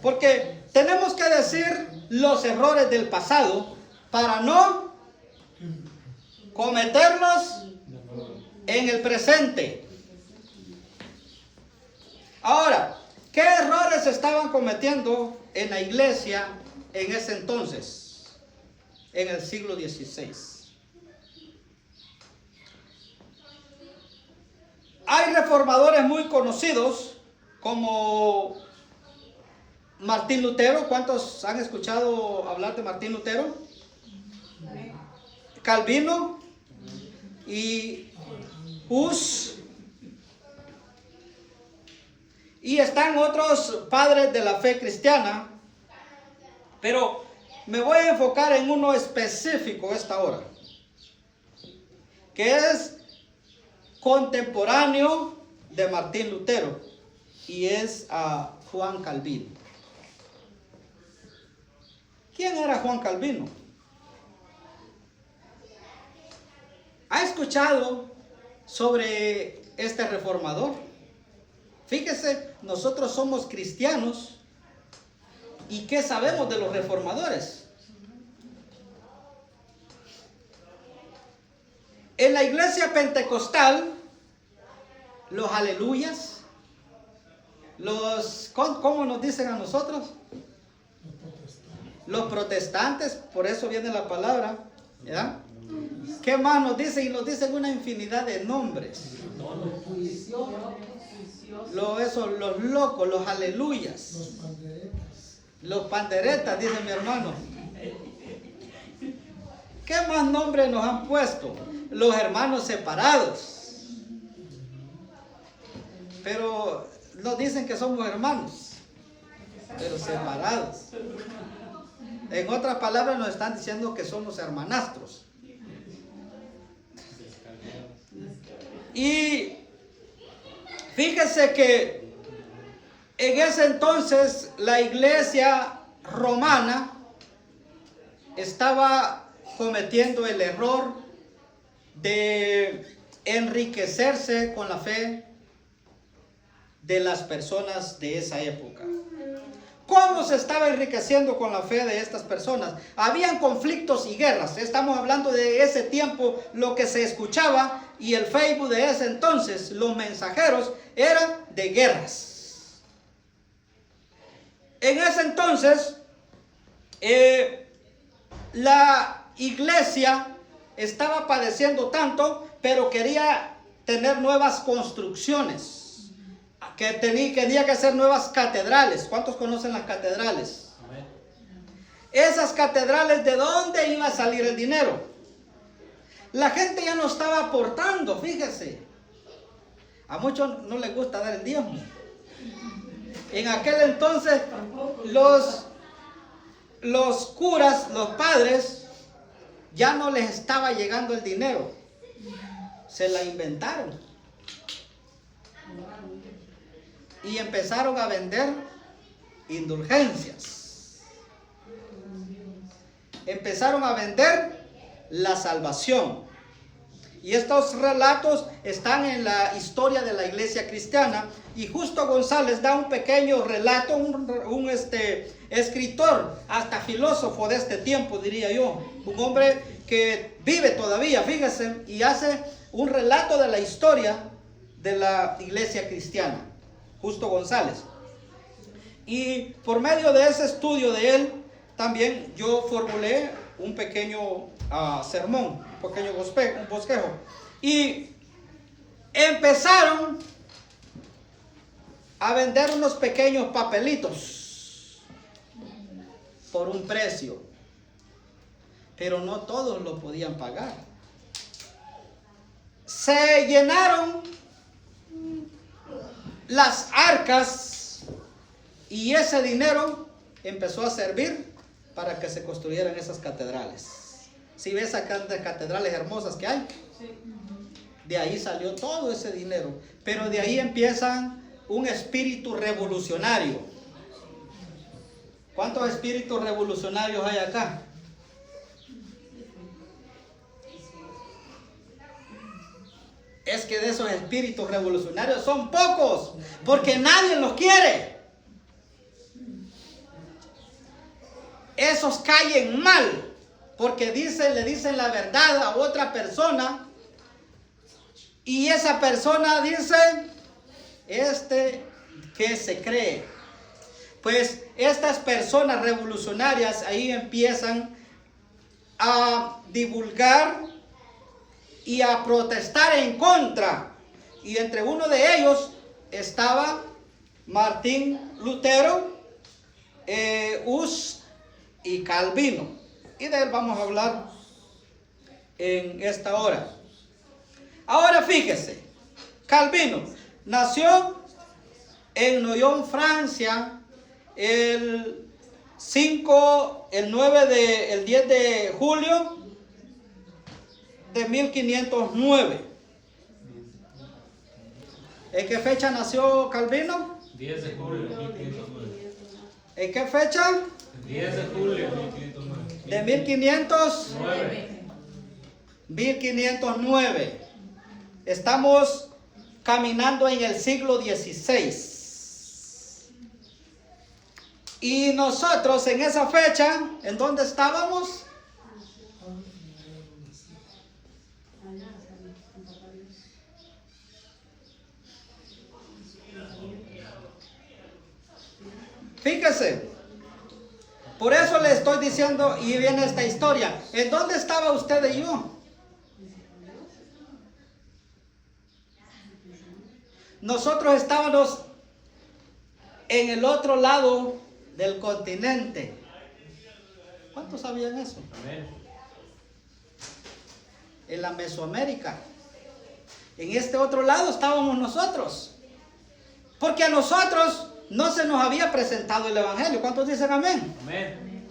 Porque tenemos que decir los errores del pasado para no cometerlos en el presente. Ahora, ¿qué errores estaban cometiendo en la iglesia en ese entonces? En el siglo XVI. Hay reformadores muy conocidos como Martín Lutero. ¿Cuántos han escuchado hablar de Martín Lutero? Calvino y Hus. Y están otros padres de la fe cristiana, pero me voy a enfocar en uno específico esta hora, que es contemporáneo de Martín Lutero, y es a Juan Calvino. ¿Quién era Juan Calvino? ¿Ha escuchado sobre este reformador? Fíjese, nosotros somos cristianos, ¿y qué sabemos de los reformadores? En la iglesia pentecostal, los aleluyas, ¿cómo nos dicen a nosotros? Los protestantes, por eso viene la palabra, ¿verdad? ¿Qué más nos dicen? Y nos dicen una infinidad de nombres. Los locos, los aleluyas. Los panderetas, dice mi hermano. ¿Qué más nombres nos han puesto? Los hermanos separados. Pero nos dicen que somos hermanos, pero separados. En otras palabras nos están diciendo que somos hermanastros. Y fíjese que en ese entonces la iglesia romana estaba cometiendo el error de enriquecerse con la fe de las personas de esa época. ¿Cómo se estaba enriqueciendo con la fe de estas personas? Habían conflictos y guerras. Estamos hablando de ese tiempo, lo que se escuchaba, y el Facebook de ese entonces, los mensajeros, eran de guerras. En ese entonces, la iglesia estaba padeciendo tanto, pero quería tener nuevas construcciones. Que tenía que hacer nuevas catedrales. ¿Cuántos conocen las catedrales? Amén. Esas catedrales, ¿de dónde iba a salir el dinero? La gente ya no estaba aportando, fíjese. A muchos no les gusta dar el diezmo. En aquel entonces los curas, los padres, ya no les estaba llegando el dinero. Se la inventaron. Y empezaron a vender indulgencias. Empezaron a vender la salvación. Y estos relatos están en la historia de la iglesia cristiana. Y Justo González da un pequeño relato, un escritor, hasta filósofo de este tiempo, diría yo. Un hombre que vive todavía, fíjese, y hace un relato de la historia de la iglesia cristiana. Justo González. Y por medio de ese estudio de él, también yo formulé un pequeño sermón, un pequeño bosquejo. Y empezaron a vender unos pequeños papelitos por un precio, pero no todos lo podían pagar. Se llenaron las arcas y ese dinero empezó a servir para que se construyeran esas catedrales. Si ves acá las catedrales hermosas que hay, de ahí salió todo ese dinero. Pero de ahí empiezan un espíritu revolucionario. ¿Cuántos espíritus revolucionarios hay acá? Es que de esos espíritus revolucionarios son pocos, porque nadie los quiere. esos caen mal, porque le dicen la verdad a otra persona, y esa persona dice, que se cree. Pues estas personas revolucionarias ahí empiezan a divulgar y a protestar en contra. Y entre uno de ellos estaba Martín Lutero, Hus y Calvino. Y de él vamos a hablar en esta hora. Ahora fíjese, Calvino nació en Noyon, Francia, el 10 de julio de 1509. ¿En qué fecha nació Calvino? 10 de julio de 1509. ¿En qué fecha? 10 de julio de 1509. De 1509. Estamos caminando en el siglo XVI. Y nosotros en esa fecha, ¿en dónde estábamos? Fíjese, por eso le estoy diciendo, y viene esta historia. ¿En dónde estaba usted y yo? Nosotros estábamos en el otro lado del continente. ¿Cuántos sabían eso? Amén. En la Mesoamérica. En este otro lado estábamos nosotros. Porque a nosotros no se nos había presentado el Evangelio. ¿Cuántos dicen amén? Amén.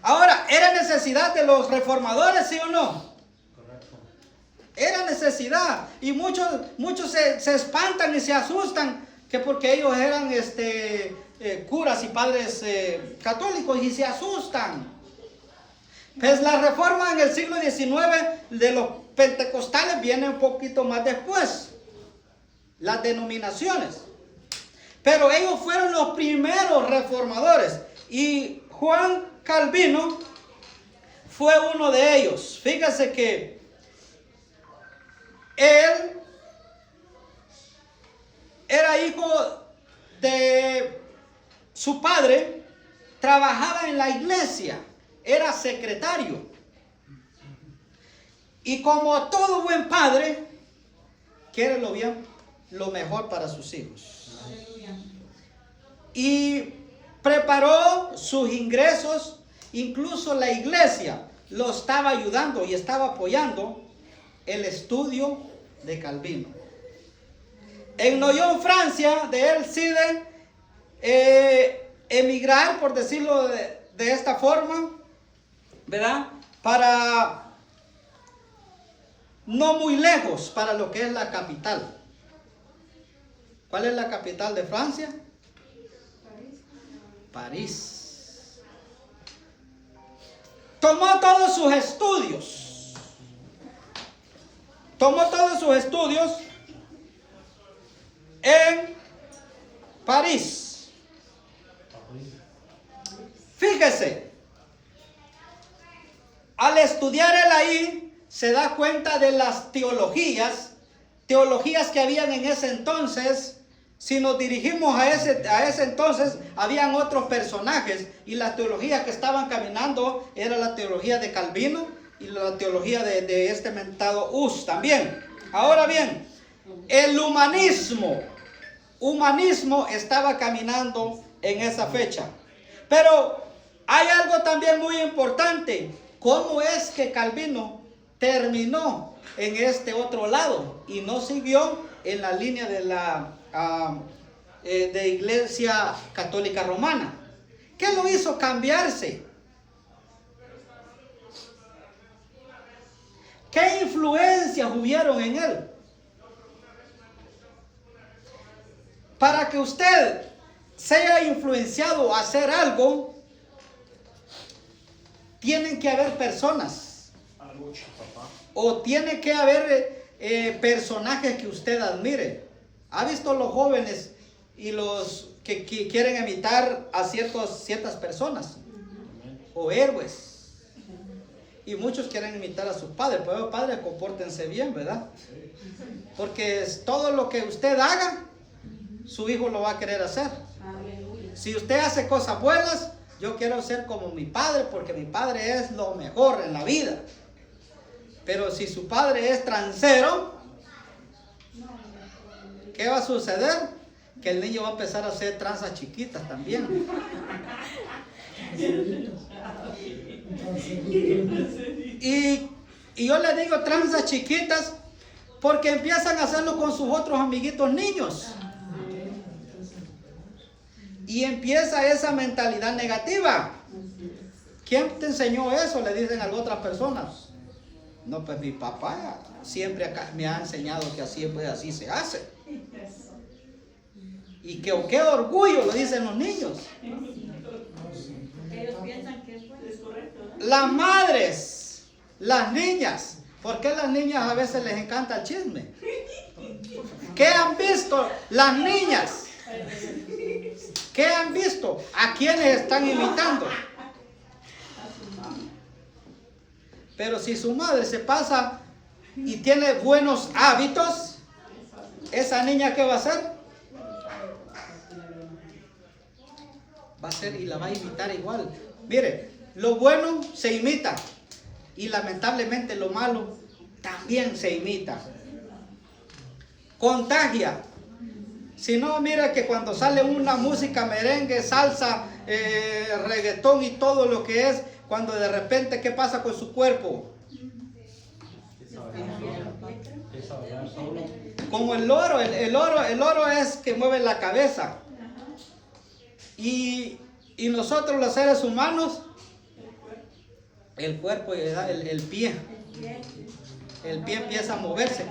Ahora, ¿era necesidad de los reformadores, sí o no? Correcto. Era necesidad. Y muchos se espantan y se asustan que porque ellos eran curas y padres católicos, y se asustan. Pues la reforma en el siglo XIX de los pentecostales viene un poquito más después. Las denominaciones. Pero ellos fueron los primeros reformadores. Y Juan Calvino fue uno de ellos. Fíjese que él era hijo de su padre, trabajaba en la iglesia, era secretario. Y como todo buen padre, quiere lo mejor para sus hijos. Y preparó sus ingresos, incluso la iglesia lo estaba ayudando y estaba apoyando el estudio de Calvino. En Noyon, Francia, de él decide emigrar, por decirlo de esta forma, ¿verdad? Para no muy lejos, para lo que es la capital. ¿Cuál es la capital de Francia? París. Tomó todos sus estudios. En París. Fíjese, al estudiar él ahí, se da cuenta de las teologías que habían en ese entonces. Si nos dirigimos a ese entonces, habían otros personajes, y las teologías que estaban caminando era la teología de Calvino y la teología de este mentado Hus también. Ahora bien, el humanismo estaba caminando en esa fecha. Pero hay algo también muy importante. ¿Cómo es que Calvino terminó en este otro lado y no siguió en la línea de la de Iglesia Católica Romana? ¿Qué lo hizo cambiarse? ¿Qué influencias hubieron en él? Para que usted sea influenciado a hacer algo, tienen que haber personas. O tiene que haber personajes que usted admire. ¿Ha visto los jóvenes y los que quieren imitar a ciertas personas? o héroes. Y muchos quieren imitar a sus padres, pero padres, compórtense bien, ¿verdad? Porque todo lo que usted haga, su hijo lo va a querer hacer. Si usted hace cosas buenas, yo quiero ser como mi padre, porque mi padre es lo mejor en la vida. Pero si su padre es transero, ¿qué va a suceder? Que el niño va a empezar a hacer tranzas chiquitas también. Y yo le digo tranzas chiquitas porque empiezan a hacerlo con sus otros amiguitos niños. Y empieza esa mentalidad negativa. ¿Quién te enseñó eso? Le dicen a otras personas. No, pues mi papá siempre acá me ha enseñado que así, pues, así se hace. Y que qué orgullo, lo dicen los niños. Ellos piensan que es correcto, ¿no? Las madres, las niñas. ¿Por qué las niñas a veces les encanta el chisme? ¿Qué han visto las niñas? ¿Qué han visto? ¿A quiénes están imitando? Pero si su madre se pasa y tiene buenos hábitos, ¿esa niña qué va a hacer? Va a ser y la va a imitar igual. Mire, lo bueno se imita y lamentablemente lo malo también se imita. Contagia. Si no, mira que cuando sale una música merengue, salsa, reggaetón y todo lo que es, cuando de repente, ¿qué pasa con su cuerpo? Como el loro, el loro es que mueve la cabeza. Y nosotros los seres humanos, el cuerpo, el pie. El pie empieza a moverse.